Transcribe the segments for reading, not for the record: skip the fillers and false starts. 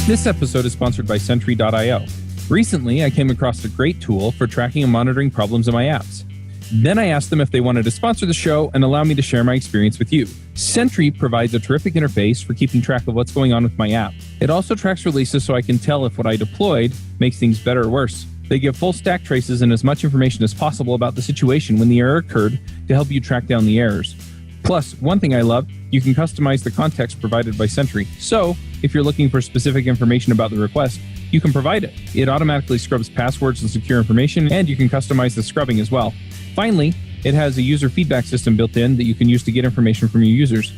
This episode is sponsored by Sentry.io. Recently, I came across a great tool for tracking and monitoring problems in my apps. Then I asked them if they wanted to sponsor the show and allow me to share my experience with you. Sentry provides a terrific interface for keeping track of what's going on with my app. It also tracks releases so I can tell if what I deployed makes things better or worse. They give full stack traces and as much information as possible about the situation when the error occurred to help you track down the errors. Plus, one thing I love, you can customize the context provided by Sentry. So, if you're looking for specific information about the request, you can provide it. It automatically scrubs passwords and secure information, and you can customize the scrubbing as well. Finally, it has a user feedback system built in that you can use to get information from your users.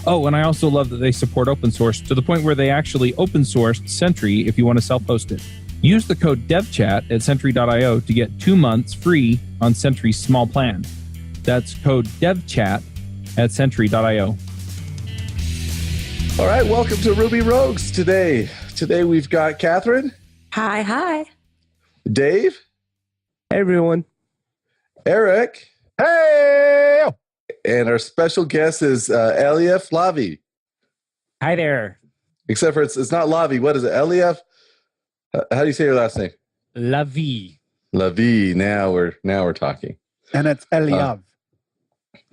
Oh, and I also love that they support open source to the point where they actually open sourced Sentry if you want to self-host it. Use the code DevChat at Sentry.io to get 2 months free on Sentry's small plan. That's code DevChat at Sentry.io. All right, welcome to Ruby Rogues today. Today we've got Catherine. Hi. Dave. Hey, everyone. Eric. Hey! And our special guest is Eliav Lavi. Hi there. Except for it's not Lavi. What is it? Eliav? How do you say your last name? Lavi. Lavi. Now we're talking. And it's Eliav.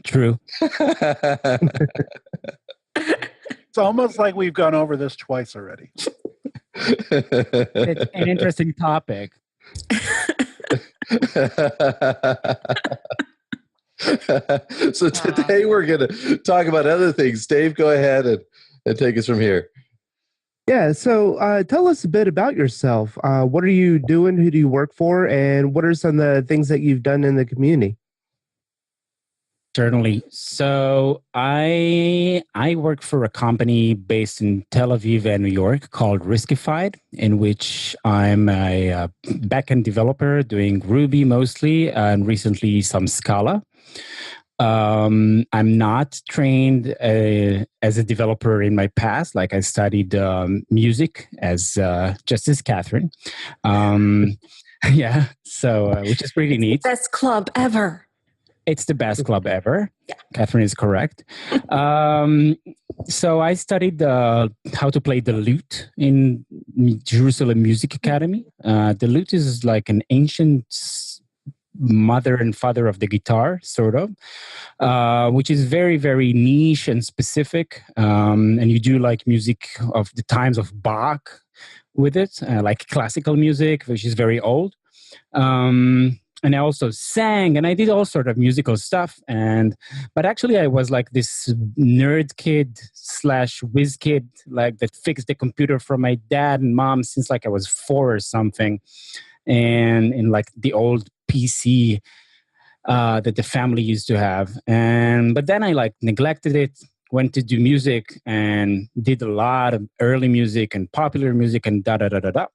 True. It's almost like we've gone over this twice already. It's an interesting topic. So today we're going to talk about other things. Dave, go ahead and take us from here. Yeah, so tell us a bit about yourself. What are you doing? Who do you work for? And what are some of the things that you've done in the community? Certainly. So I work for a company based in Tel Aviv and New York called Riskified, in which I'm a backend developer doing Ruby mostly, and recently some Scala. I'm not trained as a developer in my past. Like I studied music as just as Catherine. Yeah, so which is pretty neat. Best club ever. It's the best club ever. Yeah. Catherine is correct. So I studied how to play the lute in Jerusalem Music Academy. The lute is like an ancient mother and father of the guitar, sort of, which is very, very niche and specific. And you do like music of the times of Bach with it, like classical music, which is very old. And I also sang, and I did all sort of musical stuff. But actually, I was like this nerd kid / whiz kid, like that fixed the computer for my dad and mom since like I was 4 or something, and in like the old PC that the family used to have. But then I like neglected it. Went to do music and did a lot of early music and popular music and da-da-da-da-da.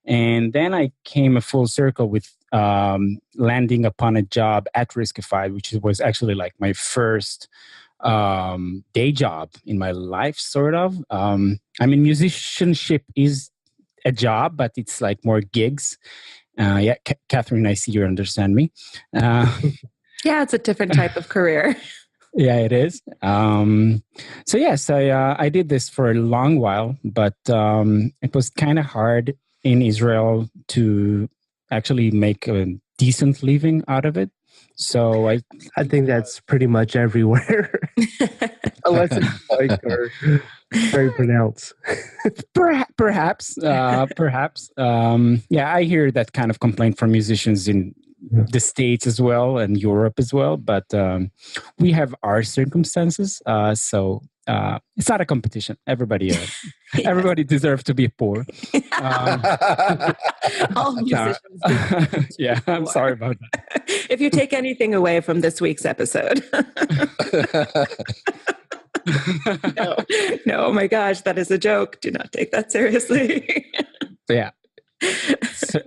And then I came a full circle with landing upon a job at Riskified, which was actually like my first day job in my life, sort of. I mean, musicianship is a job, but it's like more gigs. Yeah, Catherine, I see you understand me. Yeah, it's a different type of career. Yeah, it is. So yes, I did this for a long while, but it was kind of hard in Israel to actually make a decent living out of it. So I think that's pretty much everywhere. Unless it's like or very pronounced. Perhaps. Yeah, I hear that kind of complaint from musicians in the States as well and Europe as well. But we have our circumstances. So it's not a competition. Everybody deserves to be poor. All musicians do. Yeah, I'm sorry about that. If you take anything away from this week's episode. No, oh my gosh, that is a joke. Do not take that seriously. Yeah.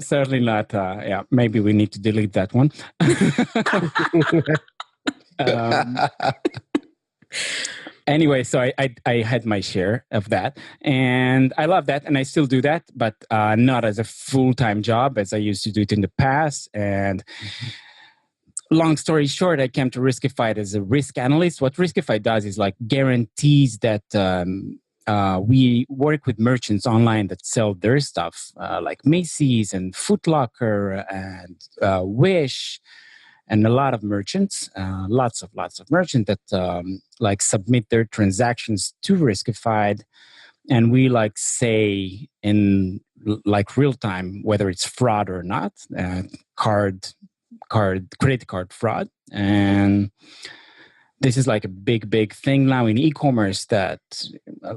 Certainly not. Yeah, maybe we need to delete that one. Anyway, so I had my share of that, and I love that, and I still do that, but not as a full-time job as I used to do it in the past. And long story short, I came to Riskified as a risk analyst. What Riskified does is like guarantees that we work with merchants online that sell their stuff, like Macy's and Foot Locker and Wish, and a lot of merchants, lots of merchants that like submit their transactions to Riskified, and we like say in like real time whether it's fraud or not, credit card fraud. And this is like a big thing now in e-commerce, that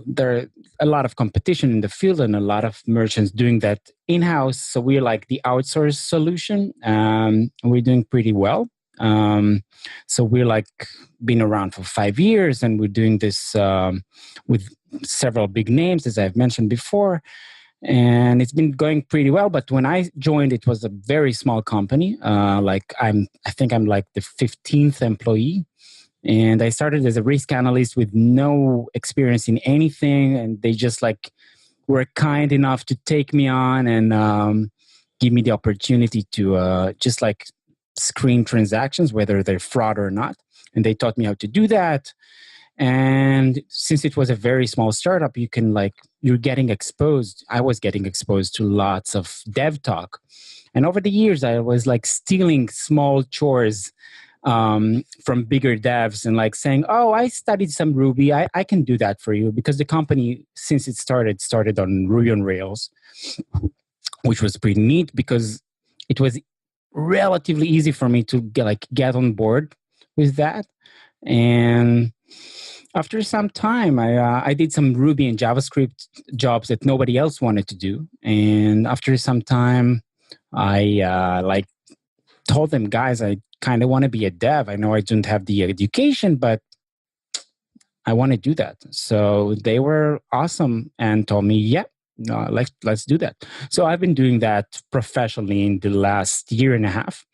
there are a lot of competition in the field and a lot of merchants doing that in-house. So we're like the outsourced solution. We're doing pretty well. So we're like been around for 5 years, and we're doing this with several big names, as I've mentioned before. And it's been going pretty well. But when I joined, it was a very small company. I think I'm like the 15th employee. And I started as a risk analyst with no experience in anything. And they just like were kind enough to take me on and give me the opportunity to just like screen transactions, whether they're fraud or not. And they taught me how to do that. And since it was a very small startup, you're getting exposed. I was getting exposed to lots of dev talk. And over the years, I was like stealing small chores from bigger devs and like saying, oh, I studied some Ruby. I can do that for you. Because the company, since it started on Ruby on Rails, which was pretty neat because it was relatively easy for me to get on board with that. And after some time, I did some Ruby and JavaScript jobs that nobody else wanted to do. And after some time, I told them, guys, I kind of want to be a dev. I know I don't have the education, but I want to do that. So they were awesome and told me, yeah, let's do that. So I've been doing that professionally in the last year and a half,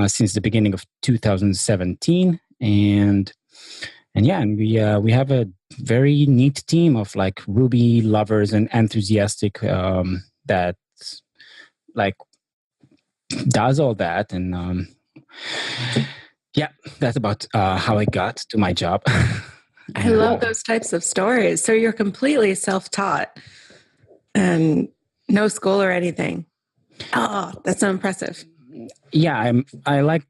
since the beginning of 2017. And we have a very neat team of like Ruby lovers and enthusiastic that like does all that. And that's about how I got to my job. I love those types of stories. So you're completely self-taught and no school or anything. Oh, that's so impressive. Yeah, I like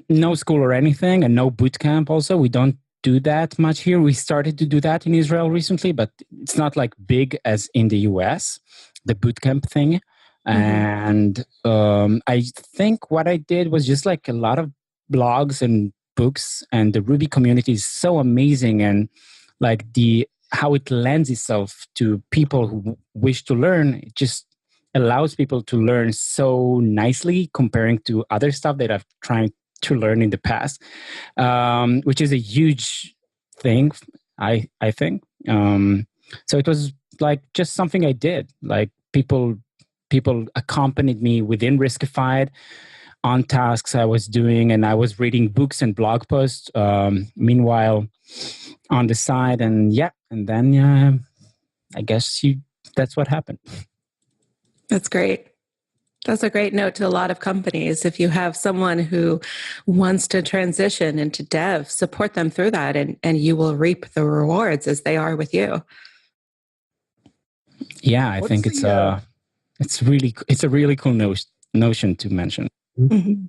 no school or anything, and no boot camp also. We don't do that much here. We started to do that in Israel recently, but it's not like big as in the US, the boot camp thing. Mm-hmm. And I think what I did was just like a lot of blogs and books, and the Ruby community is so amazing, and like how it lends itself to people who wish to learn. It just allows people to learn so nicely comparing to other stuff that I've tried to learn in the past, which is a huge thing, I think. So it was like just something I did. Like people accompanied me within Riskified on tasks I was doing, and I was reading books and blog posts meanwhile on the side. And then I guess that's what happened. That's great. That's a great note to a lot of companies. If you have someone who wants to transition into dev, support them through that, and you will reap the rewards as they are with you. Yeah, I think it's a really cool notion to mention. Mm-hmm.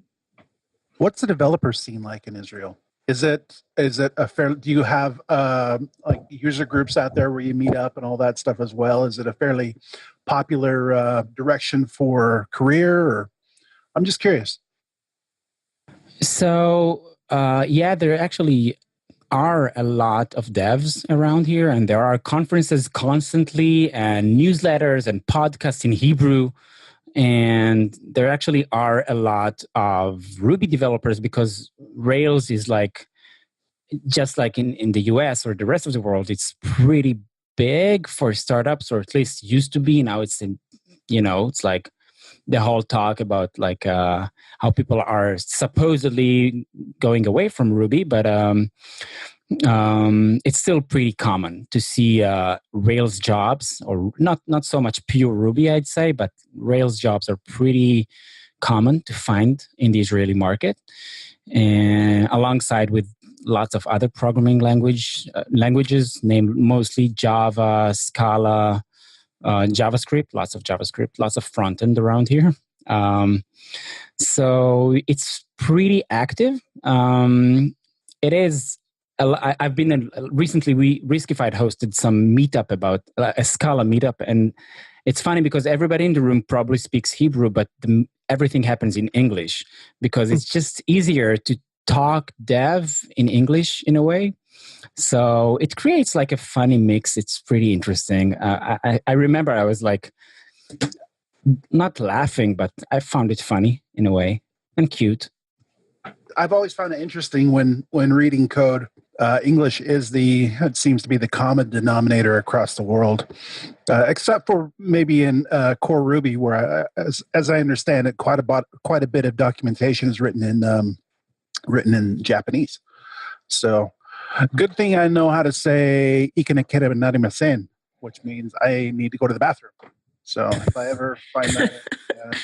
What's the developer scene like in Israel? Is it a fair? Do you have like user groups out there where you meet up and all that stuff as well? Is it a fairly popular direction for career? Or I'm just curious. So there actually are a lot of devs around here, and there are conferences constantly, and newsletters and podcasts in Hebrew. And there actually are a lot of Ruby developers, because Rails is like, just like in the US or the rest of the world, it's pretty big for startups, or at least used to be. Now it's it's like the whole talk about like how people are supposedly going away from Ruby, but it's still pretty common to see Rails jobs, or not so much pure Ruby, I'd say, but Rails jobs are pretty common to find in the Israeli market, and alongside with lots of other programming languages, named mostly Java, Scala, JavaScript, lots of front end around here. So it's pretty active. It is. I've been recently. Riskified hosted some meetup about a Scala meetup, and it's funny because everybody in the room probably speaks Hebrew, but everything happens in English because it's just easier to talk dev in English in a way. So it creates like a funny mix. It's pretty interesting. I remember I was like not laughing, but I found it funny in a way and cute. I've always found it interesting when reading code. English it seems to be the common denominator across the world, except for maybe in core Ruby, where as I understand it, quite a bit of documentation is written in Japanese. So, good thing I know how to say "ikanekere narimasen," which means I need to go to the bathroom. So if I ever find that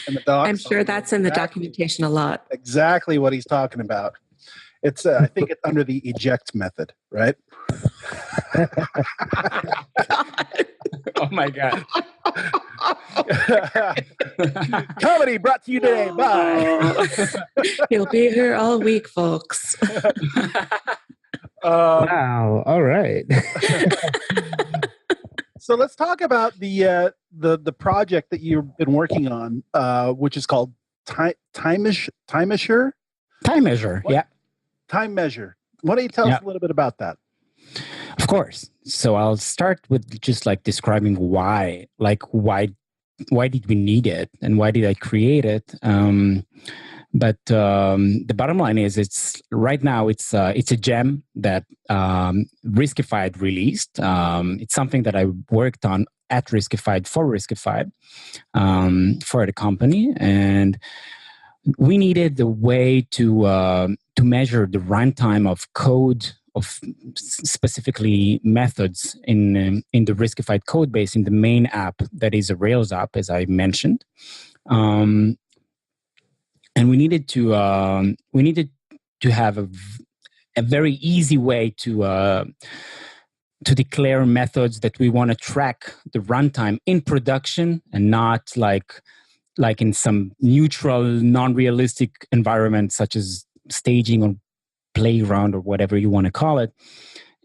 in the docs, I'm sure that's in the documentation a lot. Exactly what he's talking about. It's I think it's under the eject method, right? Oh my God. Comedy brought to you today by. He'll be here all week, folks. Wow. All right. So let's talk about the project that you've been working on, which is called Timeasure. Timeasure, yeah. Timeasure. Why don't you tell us a little bit about that? Of course. So I'll start with just like describing why did we need it and why did I create it? But the bottom line is, it's a gem that Riskified released. It's something that I worked on at Riskified for the company, and we needed a way to measure the runtime of code, of specifically methods in the Riskified code base in the main app that is a Rails app, as I mentioned. And we needed to have a very easy way to declare methods that we want to track the runtime in production, and not like in some neutral, non-realistic environment such as staging or playground or whatever you want to call it.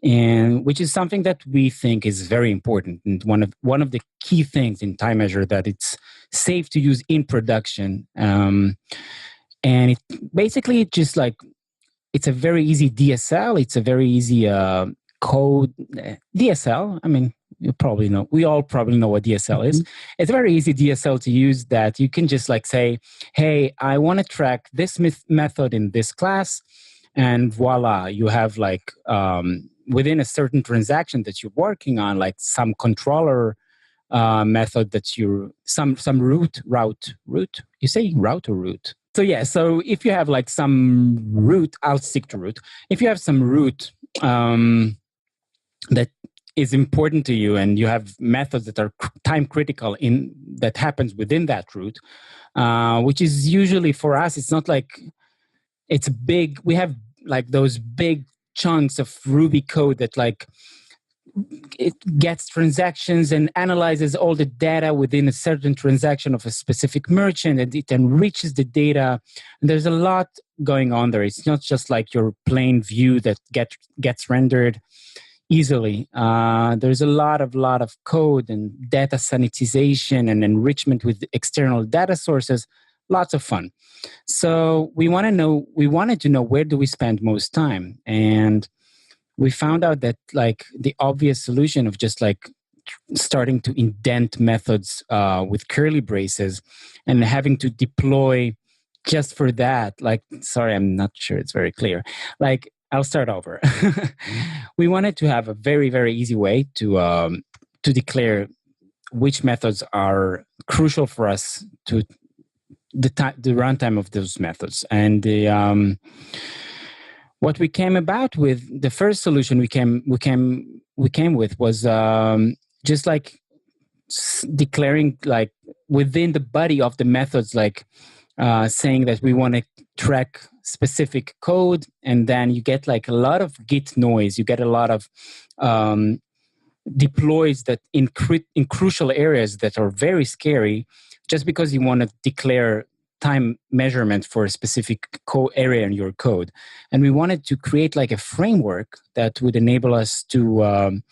And which is something that we think is very important, and one of the key things in Timeasure, that it's safe to use in production. And it basically just like, it's a very easy DSL. It's a very easy code DSL. I mean, we all probably know what DSL is. It's a very easy DSL to use, that you can just like say, hey, I want to track this method in this class, and voila, you have like within a certain transaction that you're working on, like some controller method that some route. You say route or route? So yeah, so if you have like some route, I'll stick to route. If you have some route that is important to you, and you have methods that are time critical that happens within that route, which is usually for us, it's not like it's big. We have like those big chunks of Ruby code that like it gets transactions and analyzes all the data within a certain transaction of a specific merchant, and it enriches the data. And there's a lot going on there. It's not just like your plain view that gets rendered easily. There's a lot of code and data sanitization and enrichment with external data sources. Lots of fun. So we wanted to know where do we spend most time, and we found out that like the obvious solution of just like starting to indent methods with curly braces and having to deploy just for that. Like, sorry, I'm not sure it's very clear. Like, I'll start over. We wanted to have a very, very easy way to declare which methods are crucial for us to the runtime of those methods. And what we came about with, the first solution we came with was just like declaring like within the body of the methods, like saying that we want to track specific code, and then you get like a lot of Git noise. You get a lot of deploys that in crucial areas that are very scary, just because you want to declare time measurement for a specific area in your code. And we wanted to create like a framework that would enable us to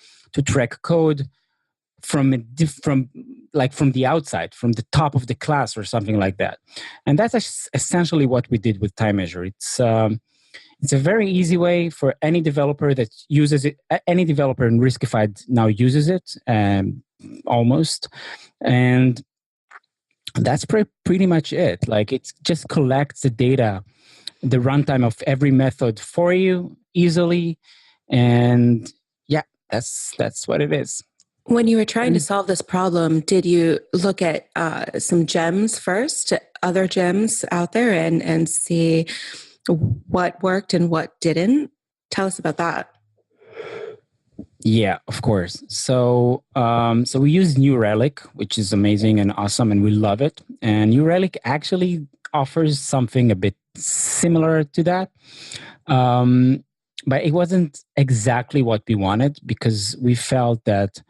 track code from the outside, from the top of the class or something like that. And that's essentially what we did with Timeasure. It's a very easy way for any developer that uses it. Any developer in Riskified now uses it, almost. And that's pretty much it. Like, it just collects the data, the runtime of every method for you easily. And yeah, that's what it is. When you were trying to solve this problem, did you look at some gems first, other gems out there, and see what worked and what didn't? Tell us about that. Yeah, of course. So we use New Relic, which is amazing and awesome, and we love it. And New Relic actually offers something a bit similar to that. But it wasn't exactly what we wanted, because we felt that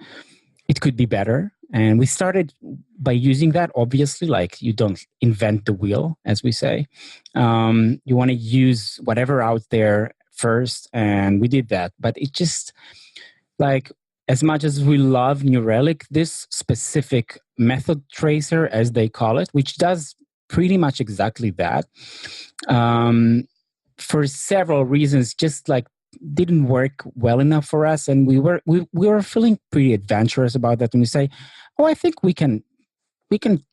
it could be better. And we started by using that. Obviously, like, you don't invent the wheel, as we say. You want to use whatever out there first, and we did that. But it just, like, as much as we love New Relic, this specific method tracer, as they call it, which does pretty much exactly that, for several reasons, just like didn't work well enough for us. And we were feeling pretty adventurous about that, and we say, oh, I think we can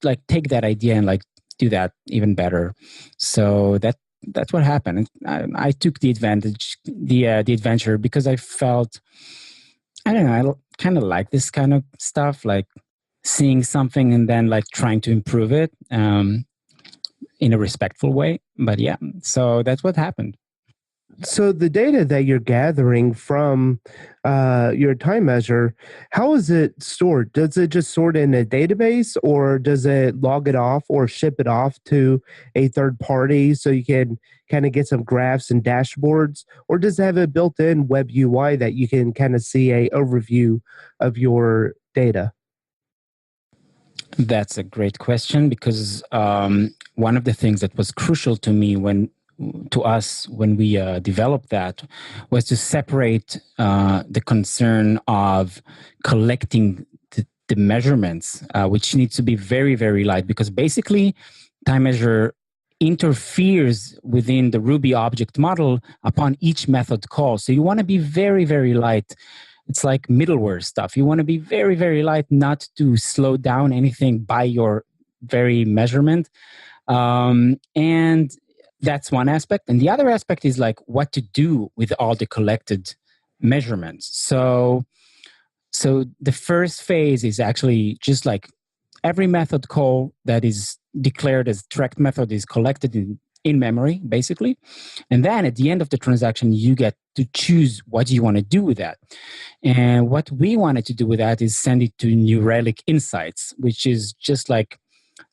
like take that idea and like do that even better. So that's what happened. I took the adventure, because I felt, I don't know, I kind of like this kind of stuff, like seeing something and then like trying to improve it in a respectful way. But yeah, so that's what happened. So the data that you're gathering from your time measure, how is it stored? Does it just sort in a database, or does it log it off or ship it off to a third party so you can kind of get some graphs and dashboards? Or does it have a built-in web UI that you can kind of see a overview of your data? That's a great question, because one of the things that was crucial to us when we developed that was to separate the concern of collecting the measurements, which needs to be very, very light, because basically Timeasure interferes within the Ruby object model upon each method call. So you want to be very, very light. It's like middleware stuff. You want to be very, very light, not to slow down anything by your very measurement. And that's one aspect. And the other aspect is like what to do with all the collected measurements. So the first phase is actually just like every method call that is declared as tracked method is collected in memory, basically. And then at the end of the transaction, you get to choose what you want to do with that. And what we wanted to do with that is send it to New Relic Insights, which is just like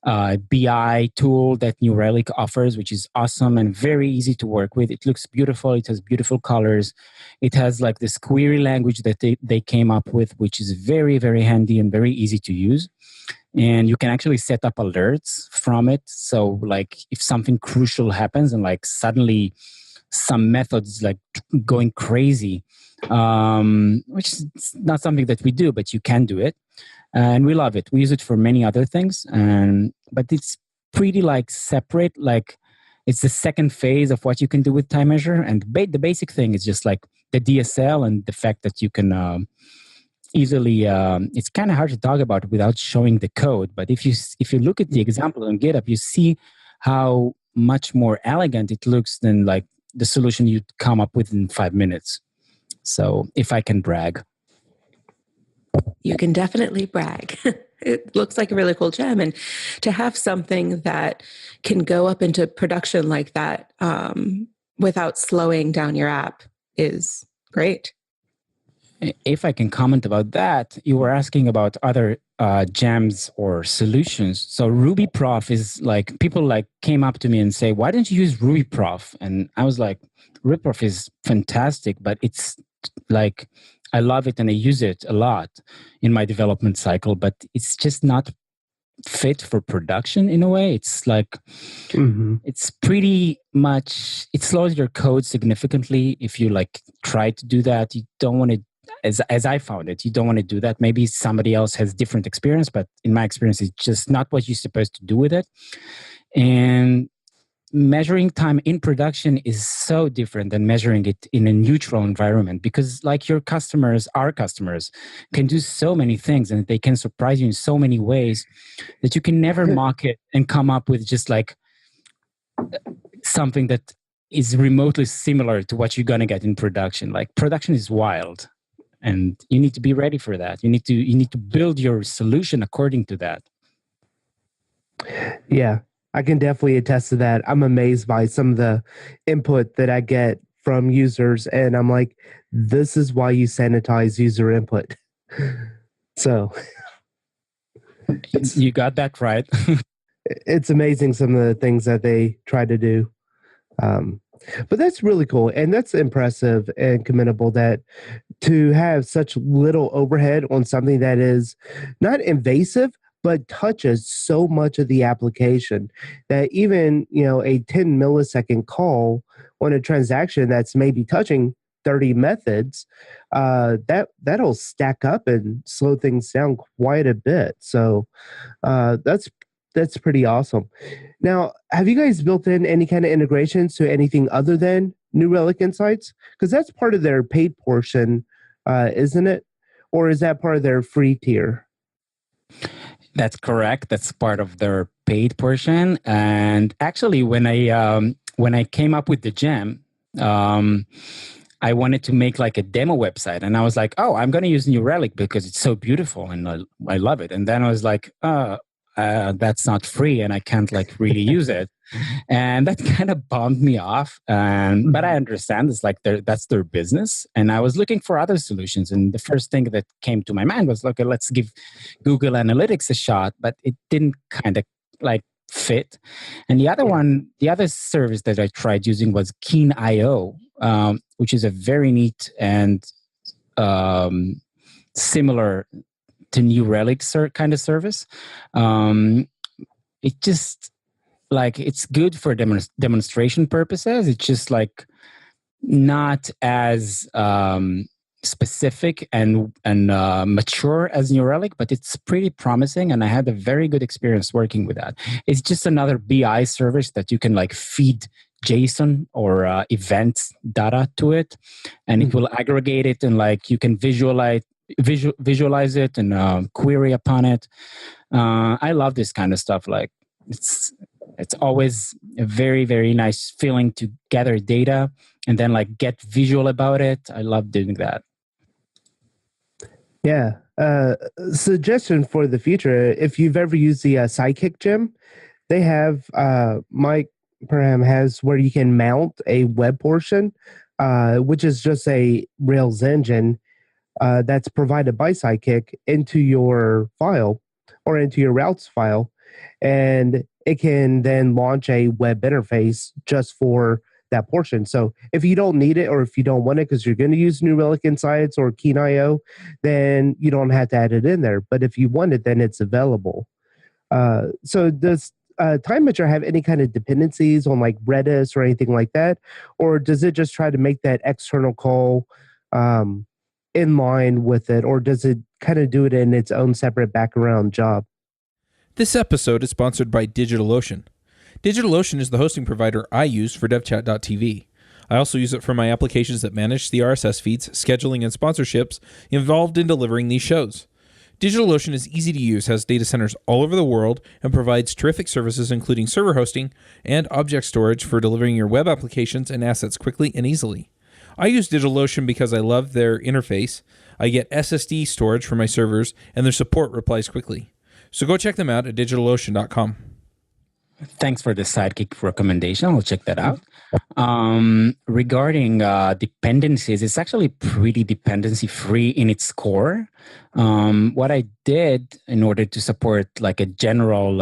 BI tool that New Relic offers, which is awesome and very easy to work with. It looks beautiful. It has beautiful colors. It has like this query language that they came up with, which is very, very handy and very easy to use. And you can actually set up alerts from it. So like if something crucial happens and like suddenly some methods like going crazy, which is not something that we do, but you can do it. And we love it. We use it for many other things, but it's pretty like separate. Like it's the second phase of what you can do with Timeasure. And the basic thing is just like the DSL and the fact that you can easily. It's kind of hard to talk about without showing the code. But if you look at the example on GitHub, you see how much more elegant it looks than like the solution you'd come up with in 5 minutes. So if I can brag. You can definitely brag. It looks like a really cool gem. And to have something that can go up into production like that without slowing down your app is great. if I can comment about that, you were asking about other gems or solutions. So Ruby Prof is like, people like came up to me and say, why don't you use Ruby Prof? And I was like, Ruby Prof is fantastic, but it's like, I love it and I use it a lot in my development cycle, but it's just not fit for production in a way. It's like, it's pretty much, it slows your code significantly. If you like try to do that, you don't want to, as I found it, you don't want to do that. Maybe somebody else has different experience, but in my experience, it's just not what you're supposed to do with it. And measuring time in production is so different than measuring it in a neutral environment, because like your customers, our customers, can do so many things and they can surprise you in so many ways that you can never mock it and come up with just like something that is remotely similar to what you're going to get in production. Like production is wild. And you need to be ready for that. You need to build your solution according to that. Yeah, I can definitely attest to that. I'm amazed by some of the input that I get from users, and I'm like, this is why you sanitize user input. So you got that right. It's amazing some of the things that they try to do. But that's really cool, and that's impressive and commendable that to have such little overhead on something that is not invasive, but touches so much of the application that even, a 10 millisecond call on a transaction that's maybe touching 30 methods, that'll stack up and slow things down quite a bit. So that's pretty awesome. Now, have you guys built in any kind of integrations to anything other than New Relic Insights? Because that's part of their paid portion, isn't it? Or is that part of their free tier? That's correct. That's part of their paid portion. And actually, when I came up with the gem, I wanted to make like a demo website, and I was like, "Oh, I'm going to use New Relic because it's so beautiful and I love it." And then I was like, that's not free and I can't like really use it. And that kind of bummed me off. But I understand it's like that's their business. And I was looking for other solutions. And the first thing that came to my mind was, okay, let's give Google Analytics a shot. But it didn't kind of fit. And the other service that I tried using was Keen.io, which is a very neat and similar to New Relic kind of service. It just it's good for demonstration purposes. It's just not as specific and mature as New Relic, but it's pretty promising. And I had a very good experience working with that. It's just another BI service that you can feed JSON or events data to it, and it will aggregate it, and you can visualize it and query upon it. I love this kind of stuff. It's always a very, very nice feeling to gather data and then get visual about it. I love doing that. Yeah. Suggestion for the future: if you've ever used the Sidekick gem, they have Mike Perham has where you can mount a web portion, which is just a Rails engine that's provided by Sidekick into your file or into your routes file, and it can then launch a web interface just for that portion. So if you don't need it, or if you don't want it because you're going to use New Relic Insights or Keen.io, then you don't have to add it in there. But if you want it, then it's available. So does Timeasure have any kind of dependencies on Redis or anything like that? Or does it just try to make that external call in line with it? Or does it kind of do it in its own separate background job? This episode is sponsored by DigitalOcean. DigitalOcean is the hosting provider I use for devchat.tv. I also use it for my applications that manage the RSS feeds, scheduling, and sponsorships involved in delivering these shows. DigitalOcean is easy to use, has data centers all over the world, and provides terrific services including server hosting and object storage for delivering your web applications and assets quickly and easily. I use DigitalOcean because I love their interface. I get SSD storage for my servers, and their support replies quickly. So go check them out at digitalocean.com. Thanks for the sidekick recommendation. I'll check that out. Regarding dependencies, it's actually pretty dependency free in its core. What I did in order to support like a general,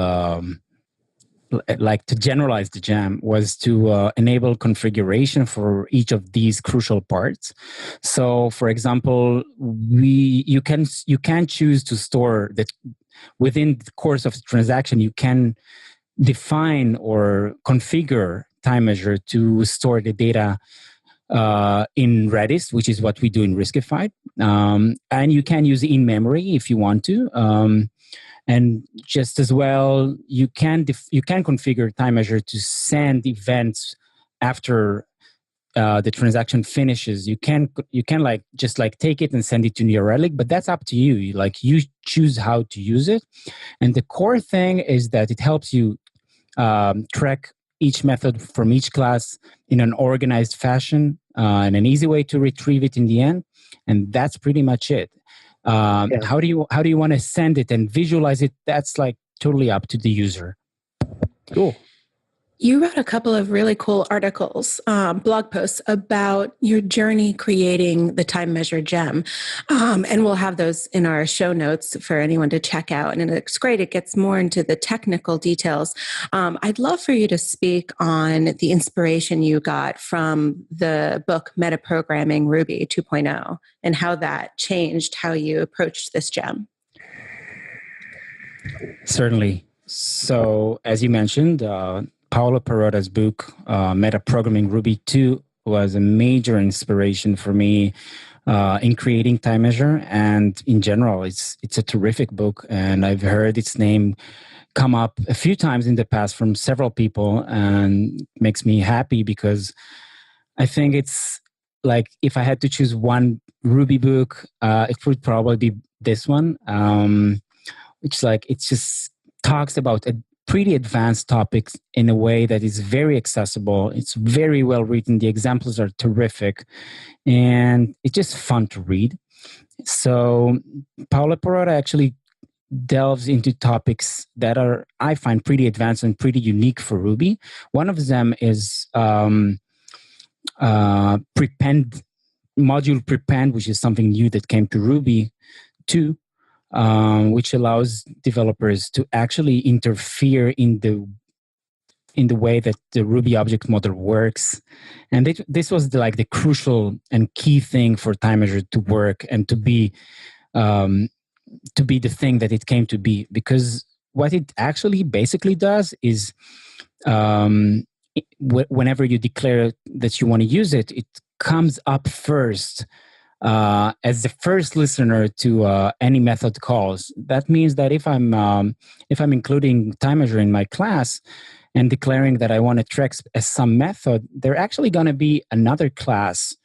like to generalize the gem, was to enable configuration for each of these crucial parts. So, for example, you can choose to store that within the course of the transaction. You can define or configure Timeasure to store the data in Redis, which is what we do in Riskified. And you can use in memory if you want to. And just as well, you can configure Timeasure to send events after the transaction finishes. You can like just like take it and send it to New Relic, but that's up to you. You choose how to use it. And the core thing is that it helps you track each method from each class in an organized fashion and an easy way to retrieve it in the end. And that's pretty much it. How do you want to send it and visualize it? That's like totally up to the user. Cool. You wrote a couple of really cool articles, blog posts about your journey creating the Timeasure gem. And we'll have those in our show notes for anyone to check out. And it's great. It gets more into the technical details. I'd love for you to speak on the inspiration you got from the book Metaprogramming Ruby 2.0 and how that changed how you approached this gem. Certainly. So, as you mentioned, Paulo Perotta's book, Metaprogramming Ruby 2, was a major inspiration for me in creating Timeasure. And in general, it's a terrific book. And I've heard its name come up a few times in the past from several people, and it makes me happy because I think it's like if I had to choose one Ruby book, it would probably be this one, which it just talks about a pretty advanced topics in a way that is very accessible. It's very well written. The examples are terrific, and it's just fun to read. So Paolo Perotta actually delves into topics that are, I find, pretty advanced and pretty unique for Ruby. One of them is prepend, module prepend, which is something new that came to Ruby 2. Which allows developers to actually interfere in the way that the Ruby object model works. And this was the crucial and key thing for Timeasure to work and to be the thing that it came to be. Because what it actually basically does is whenever you declare that you want to use it, it comes up first as the first listener to any method calls. That means that if I'm including Timeasure in my class and declaring that I want to track some method, there actually going to be another class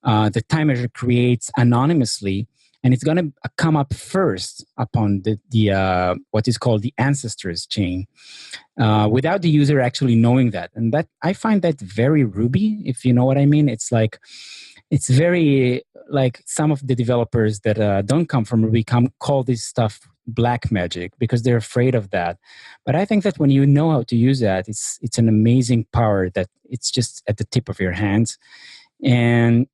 that Timeasure creates anonymously, and it's going to come up first upon the what is called the ancestors chain, without the user actually knowing that. And that I find that very Ruby, if you know what I mean. It's very like some of the developers that don't come from Ruby call this stuff black magic because they're afraid of that. But I think that when you know how to use that, it's an amazing power that it's just at the tip of your hands. And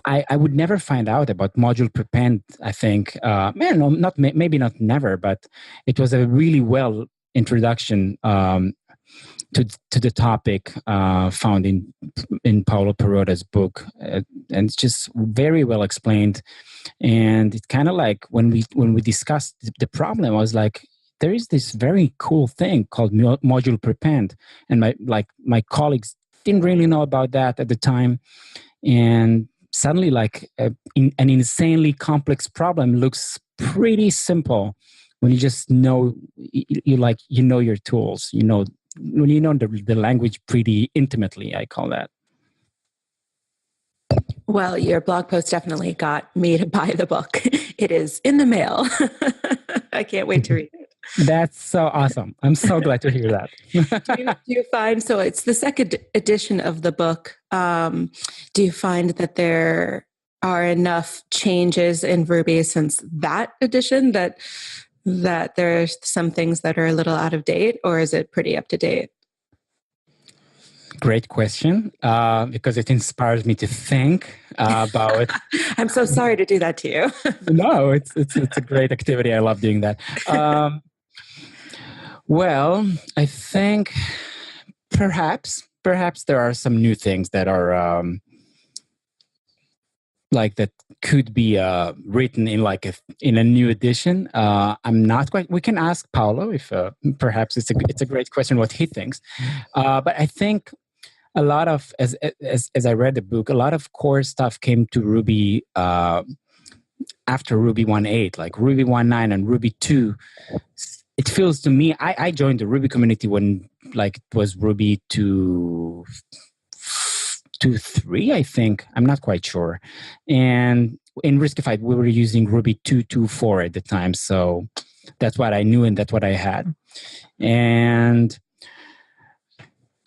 I would never find out about module prepend. I think, maybe not never, but it was a really well introduction to the topic found in Paulo Perotta's book, and it's just very well explained. And it's kind of like when we discussed the problem, I was like, there is this very cool thing called module prepend, and my colleagues didn't really know about that at the time, and suddenly an insanely complex problem looks pretty simple when you just know you know your tools, when you know the language pretty intimately. I call that. Well, your blog post definitely got me to buy the book. It is in the mail. I can't wait to read it. That's so awesome. I'm so glad to hear that. do you find, so it's the second edition of the book. Do you find that there are enough changes in Ruby since that edition that that there's some things that are a little out of date, or is it pretty up to date? Great question, because it inspires me to think about. I'm so sorry to do that to you. No, it's a great activity. I love doing that. Well, I think perhaps there are some new things that are like that could be written in in a new edition. I'm not quite. We can ask Paolo if perhaps it's a great question what he thinks. But I think a lot of as I read the book, a lot of core stuff came to Ruby after Ruby 1.8, like Ruby 1.9 and Ruby 2. It feels to me, I joined the Ruby community when it was Ruby 2.3, I think. I'm not quite sure. And in Riskified, we were using Ruby 2.2.4 at the time. So that's what I knew and that's what I had. And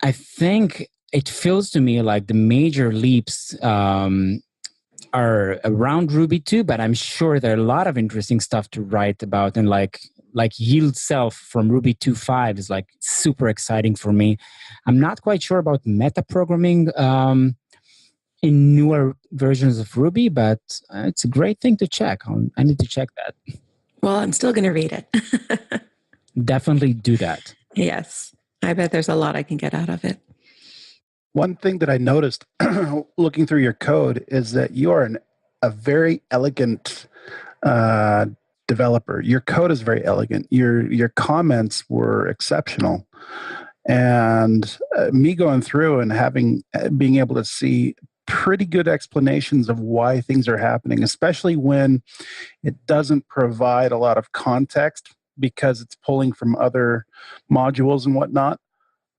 I think it feels to me like the major leaps are around Ruby 2, but I'm sure there are a lot of interesting stuff to write about. And like yield self from Ruby 2.5 is super exciting for me. I'm not quite sure about metaprogramming in newer versions of Ruby, but it's a great thing to check. I need to check that. Well, I'm still going to read it. Definitely do that. Yes. I bet there's a lot I can get out of it. One thing that I noticed looking through your code is that you are a very elegant developer. Your code is very elegant. Your comments were exceptional. And me going through and being able to see pretty good explanations of why things are happening, especially when it doesn't provide a lot of context because it's pulling from other modules and whatnot.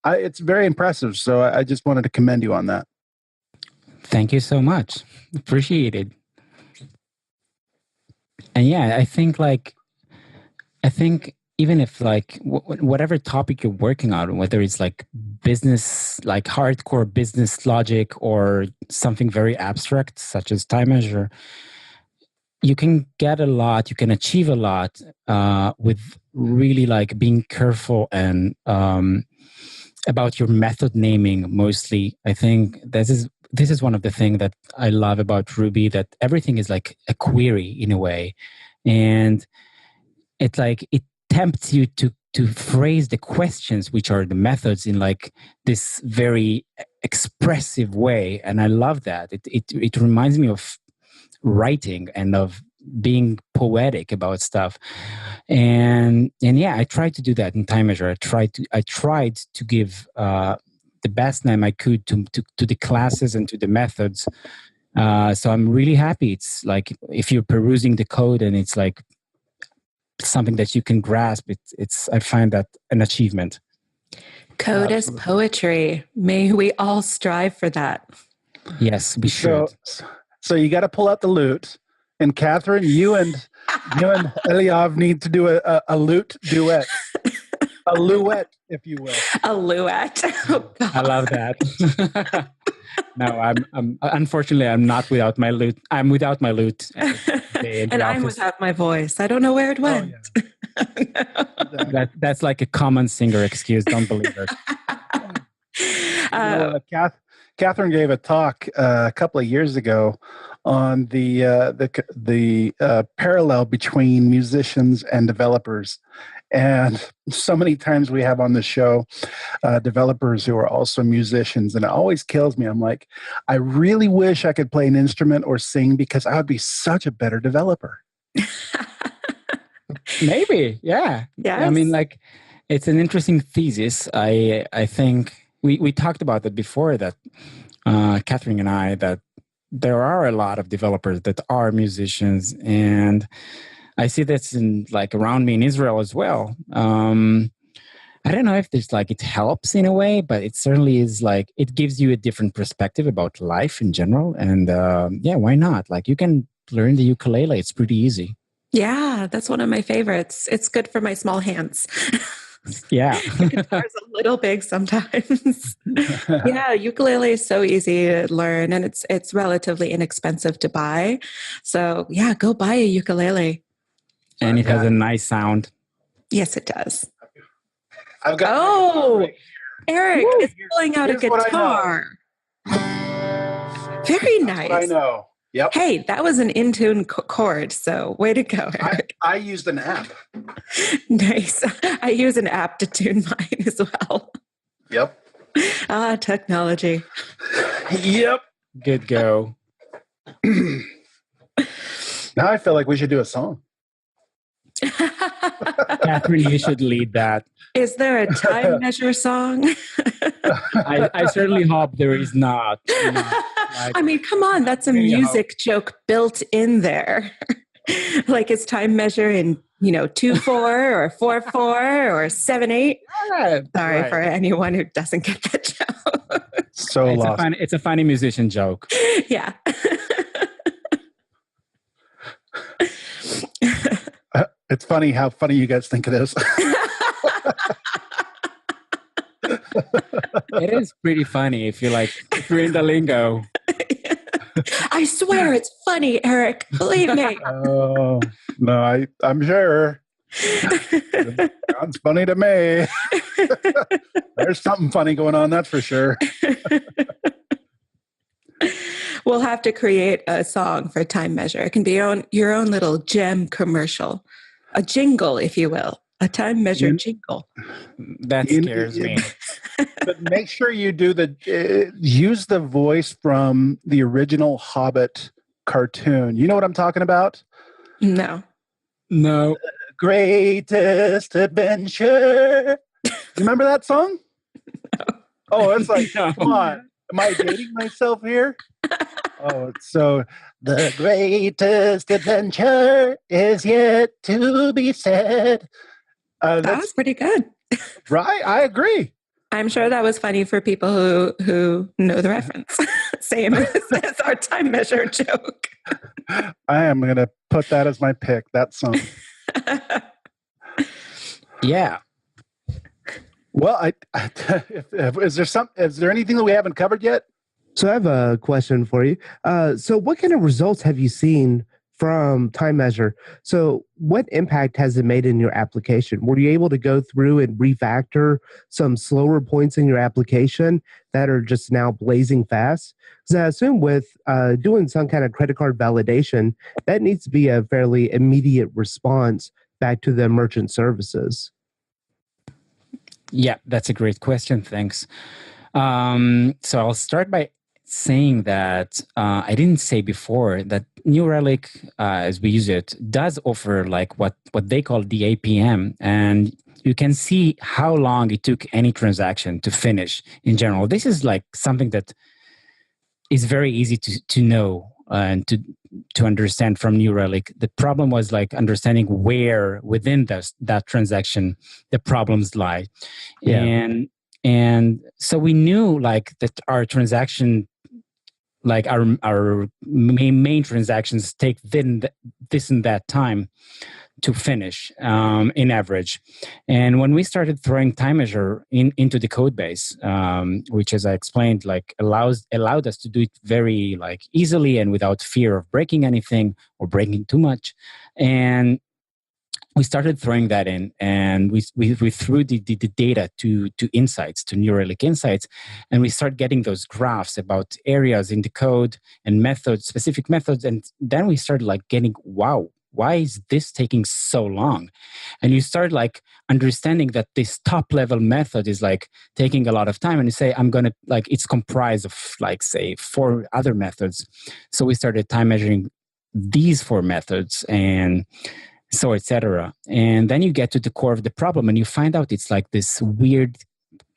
It's very impressive. So I just wanted to commend you on that. Thank you so much. Appreciate it. And yeah, I think even if whatever topic you're working on, whether it's business, hardcore business logic or something very abstract such as Timeasure, you can get a lot, you can achieve a lot with really being careful and about your method naming mostly. I think this is one of the things that I love about Ruby, that everything is like a query in a way. And it tempts you to phrase the questions, which are the methods, in this very expressive way. And I love that. It reminds me of writing and of being poetic about stuff. And yeah, I tried to do that in Timeasure. I tried to give the best name I could to the classes and to the methods. So I'm really happy. It's if you're perusing the code and it's something that you can grasp, I find that an achievement. Code is poetry. May we all strive for that. Yes, we should. So you got to pull out the lute. And Catherine, you and Eliav need to do a lute duet. A luet, if you will. A luet. Oh, God. I love that. No, I'm unfortunately I'm not without my lute. I'm without my lute. And I'm without my voice. I don't know where it went. Oh, yeah. Exactly. That's like a common singer excuse. Don't believe it. Catherine gave a talk a couple of years ago on the parallel between musicians and developers. And so many times we have on the show developers who are also musicians, and it always kills me. I'm like, I really wish I could play an instrument or sing because I would be such a better developer. Maybe, yeah. Yes. I mean, it's an interesting thesis. I think we talked about that before, that Catherine and I, that there are a lot of developers that are musicians, and I see that's in around me in Israel as well. I don't know if there's it helps in a way, but it certainly is it gives you a different perspective about life in general. And yeah, why not? You can learn the ukulele. It's pretty easy. Yeah, that's one of my favorites. It's good for my small hands. Yeah. The guitar's a little big sometimes. Yeah, ukulele is so easy to learn, and it's relatively inexpensive to buy. So yeah, go buy a ukulele. And it has a nice sound. Yes, it does. I've got. Oh, Eric Woo! is pulling out a Here's what I know. guitar. Very nice. I know. Yep. Hey, that was an in-tune chord, so way to go, Eric. I used an app. Nice. I use an app to tune mine as well. Yep. Ah, technology. Yep. Good go. Now I feel like we should do a song. Catherine, you should lead that. Is there a time measure song? I certainly hope there is not. I mean, come on, that's a music joke built in there. Like it's time measure in, 2/4 or 4/4 or 7/8. Sorry for anyone who doesn't get that joke. So lost. It's a funny musician joke. Yeah. It's funny how funny you guys think it is. It is pretty funny if you're in the lingo. I swear it's funny, Eric. Believe me. Oh, no, I'm sure. It sounds funny to me. There's something funny going on, that's for sure. We'll have to create a song for time measure. It can be your own little gem commercial, a jingle, if you will, a time measure jingle. That scares me. But make sure you do use the voice from the original Hobbit cartoon. You know what I'm talking about? No. Greatest adventure. You remember that song? No. Oh, it's like, come on. Am I dating myself here? Oh, so the greatest adventure is yet to be said. That was pretty good. Right? I agree. I'm sure that was funny for people who know the reference. Same as our time measure joke. I am going to put that as my pick, that song. Yeah. Well, is there anything that we haven't covered yet? So I have a question for you. So what kind of results have you seen from Time Measure? So what impact has it made in your application? Were you able to go through and refactor some slower points in your application that are just now blazing fast? Because I assume with doing some kind of credit card validation, that needs to be a fairly immediate response back to the merchant services. Yeah, that's a great question. Thanks. So I'll start by saying that I didn't say before that New Relic, as we use it, does offer like what they call the APM, and you can see how long it took any transaction to finish in general. This is like something that is very easy to know and to understand from New Relic. The problem was like understanding where within that transaction the problems lie. Yeah. And so we knew like that our transaction, like our main transactions take this and that time to finish in average. And when we started throwing time measure into the code base, which as I explained, like allowed us to do it very like easily and without fear of breaking anything or breaking too much. And we started throwing that in, and we threw the data to insights, to New Relic Insights, and we start getting those graphs about areas in the code and methods, specific methods, and then we started like getting, wow, why is this taking so long? And you start like understanding that this top level method is like taking a lot of time, and you say, I'm gonna like, it's comprised of like say 4 other methods. So we started time measuring these 4 methods, and so etc. And then you get to the core of the problem, and you find out it's like this weird,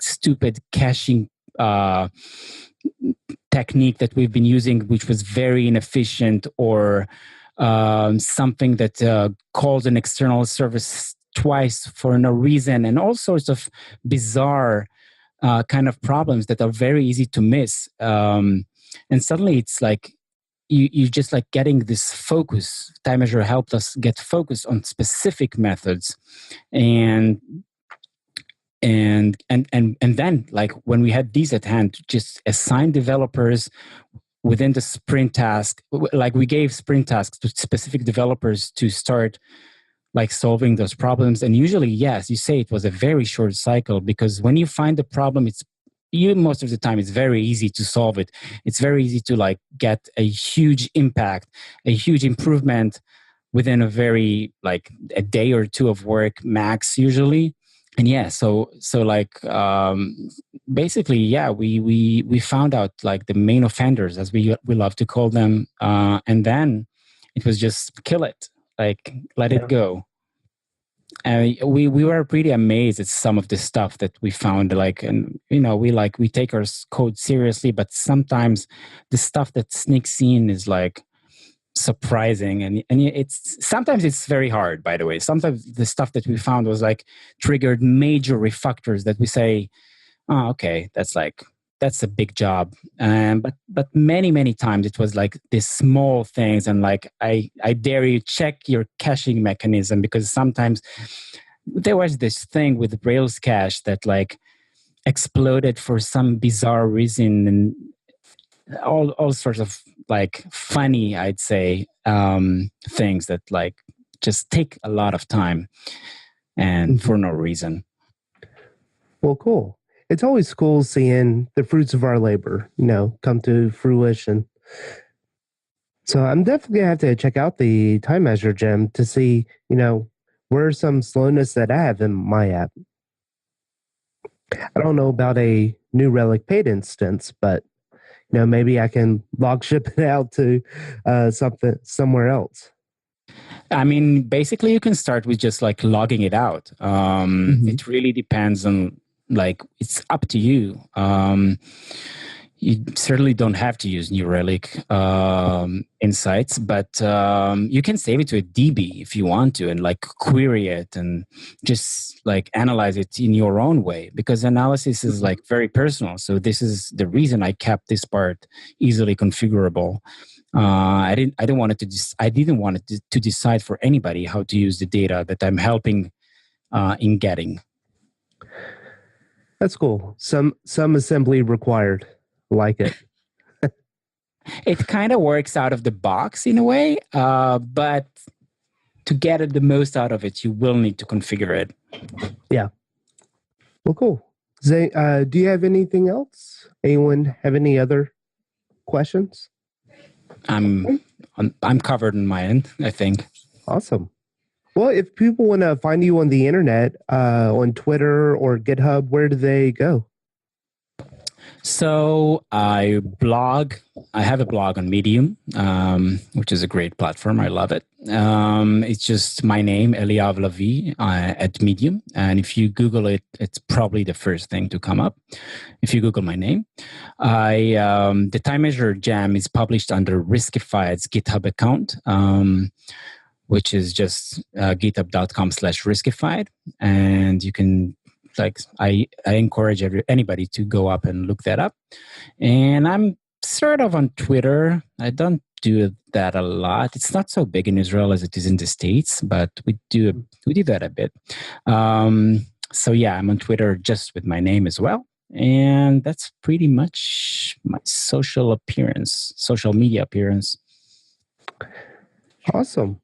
stupid caching technique that we've been using, which was very inefficient, or something that calls an external service twice for no reason, and all sorts of bizarre kind of problems that are very easy to miss. And suddenly it's like, you just like getting this focus. Time Measure helped us get focused on specific methods, and then like when we had these at hand, just assign developers within the sprint task. Like we gave sprint tasks to specific developers to start like solving those problems. And usually, yes, you say it was a very short cycle, because when you find the problem, most of the time it's very easy to solve it. It's very easy to like get a huge impact, a huge improvement within a day or two of work max usually. And yeah, so like basically, yeah, we found out like the main offenders, as we love to call them, and then it was just kill it, like let it go. And we were pretty amazed at some of the stuff that we found. Like, and we take our code seriously, but sometimes the stuff that sneaks in is like surprising, and sometimes it's very hard. By the way, sometimes the stuff that we found was like triggered major refactors that we say, oh, okay, that's a big job. But many times it was like these small things, and like I dare you check your caching mechanism, because sometimes there was this thing with Rails cache that like exploded for some bizarre reason, and all sorts of like funny, I'd say, things that like just take a lot of time and for no reason. Well, cool. It's always cool seeing the fruits of our labor, come to fruition. So I'm definitely going to have to check out the Timeasure gem to see, where's some slowness that I have in my app. I don't know about a New Relic paid instance, but maybe I can log ship it out to somewhere else. I mean, basically, you can start with just like logging it out. It really depends on, like, it's up to you. You certainly don't have to use New Relic insights, but you can save it to a DB if you want to, and like query it and just like analyze it in your own way, because analysis is like very personal. So this is the reason I kept this part easily configurable. I didn't want it to decide for anybody how to use the data that I'm helping in getting. That's cool. Some assembly required. Like it. It kind of works out of the box in a way, but to get the most out of it, you will need to configure it. Yeah. Well, cool. Zay, do you have anything else? Anyone have any other questions? I'm covered on my end, I think. Awesome. Well, if people want to find you on the internet, on Twitter or GitHub, where do they go? So I have a blog on Medium, which is a great platform. I love it. It's just my name, Eliav Lavi, at Medium. And if you Google it, it's probably the first thing to come up. If you Google my name, the Timeasure Jam is published under Riskified's GitHub account, which is just github.com/Riskified. And you can, like, I encourage anybody to go up and look that up. And I'm sort of on Twitter. I don't do that a lot. It's not so big in Israel as it is in the States, but we do that a bit. So yeah, I'm on Twitter just with my name as well. And that's pretty much my social media appearance. Awesome.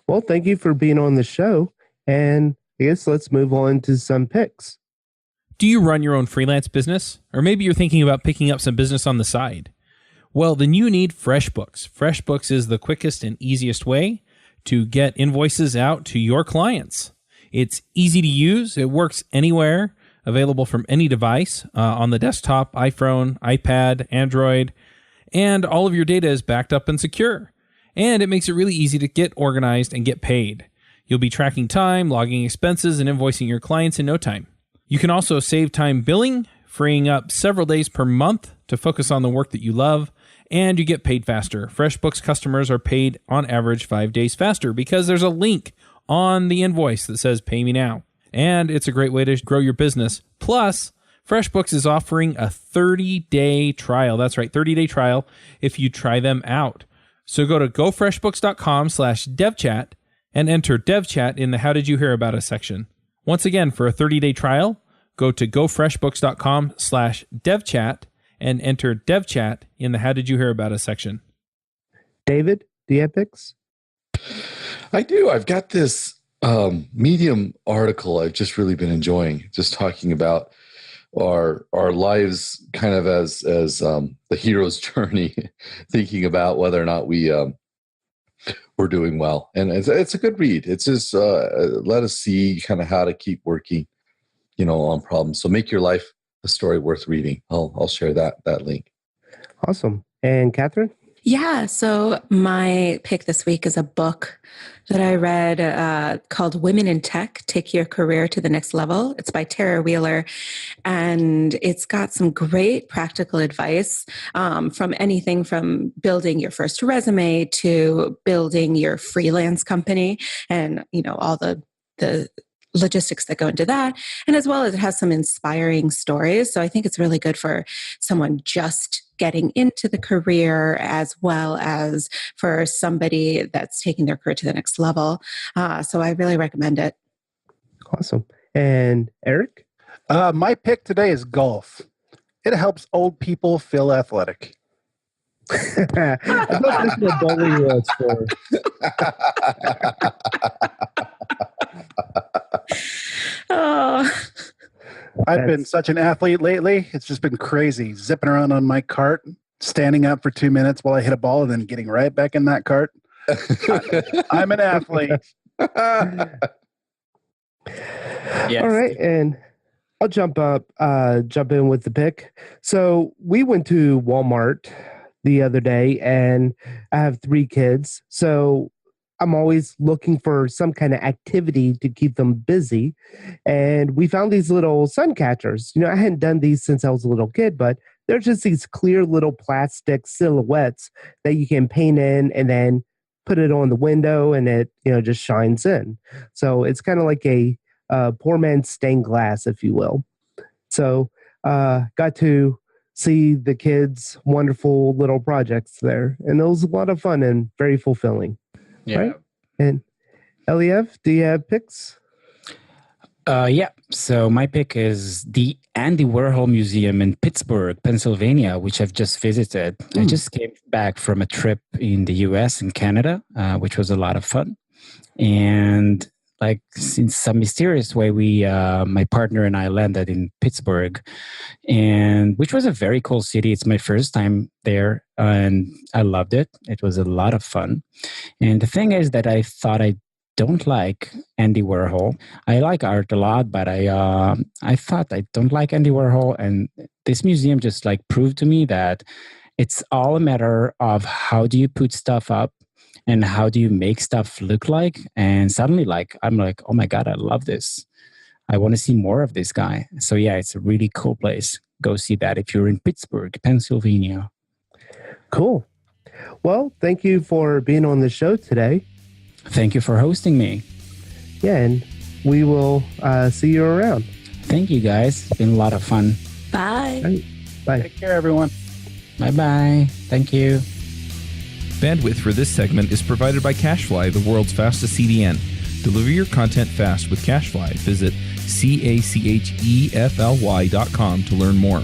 Well, thank you for being on the show. And I guess let's move on to some picks. Do you run your own freelance business? Or maybe you're thinking about picking up some business on the side? Well, then you need FreshBooks. FreshBooks is the quickest and easiest way to get invoices out to your clients. It's easy to use. It works anywhere, available from any device, on the desktop, iPhone, iPad, Android, and all of your data is backed up and secure. And it makes it really easy to get organized and get paid. You'll be tracking time, logging expenses, and invoicing your clients in no time. You can also save time billing, freeing up several days per month to focus on the work that you love, and you get paid faster. FreshBooks customers are paid on average 5 days faster because there's a link on the invoice that says "Pay me now." And it's a great way to grow your business. Plus, FreshBooks is offering a 30-day trial. That's right, 30-day trial if you try them out. So go to gofreshbooks.com/devchat and enter devchat in the How Did You Hear About Us section. Once again, for a 30-day trial, go to gofreshbooks.com/devchat and enter devchat in the How Did You Hear About Us section. David, do you have picks? I do. I've got this Medium article I've just really been enjoying, just talking about our lives kind of as the hero's journey, thinking about whether or not we're doing well. And it's a good read. It's just let us see kind of how to keep working, on problems. So make your life a story worth reading. I'll share that link. Awesome. And Catherine? Yeah. So my pick this week is a book that I read called Women in Tech, Take Your Career to the Next Level. It's by Tara Wheeler. And it's got some great practical advice from anything from building your first resume to building your freelance company and, all the logistics that go into that. And as well as it has some inspiring stories. So I think it's really good for someone just getting into the career as well as for somebody that's taking their career to the next level. So I really recommend it. Awesome. And Eric? My pick today is golf. It helps old people feel athletic. I thought this was what bowling was for. Oh. I've been such an athlete lately. It's just been crazy. Zipping around on my cart, standing up for 2 minutes while I hit a ball, and then getting right back in that cart. I'm an athlete. Yes. All right. And I'll jump in with the pick. So we went to Walmart the other day, and I have 3 kids. So I'm always looking for some kind of activity to keep them busy. And we found these little sun catchers. I hadn't done these since I was a little kid, but they're just these clear little plastic silhouettes that you can paint in and then put it on the window, and it, just shines in. So it's kind of like a poor man's stained glass, if you will. So got to see the kids' wonderful little projects there. And it was a lot of fun and very fulfilling. Yeah. Right? And Eliav, do you have picks? Yeah. So my pick is the Andy Warhol Museum in Pittsburgh, Pennsylvania, which I've just visited. I just came back from a trip in the US and Canada, which was a lot of fun. And like in some mysterious way, my partner and I landed in Pittsburgh, and which was a very cool city. It's my first time there, and I loved it. It was a lot of fun. And the thing is that I thought I don't like Andy Warhol. I like art a lot, but I thought I don't like Andy Warhol. And this museum just like proved to me that it's all a matter of how do you put stuff up and how do you make stuff look like. And suddenly I'm like, oh my God, I love this. I want to see more of this guy. So yeah, it's a really cool place. Go see that if you're in Pittsburgh, Pennsylvania. Cool. Well, thank you for being on the show today. Thank you for hosting me. Yeah, and we will see you around. Thank you, guys. It's been a lot of fun. Bye. Bye. Take care, everyone. Bye-bye. Thank you. Bandwidth for this segment is provided by CacheFly, the world's fastest CDN. Deliver your content fast with CacheFly. Visit CACHEFLY.com to learn more.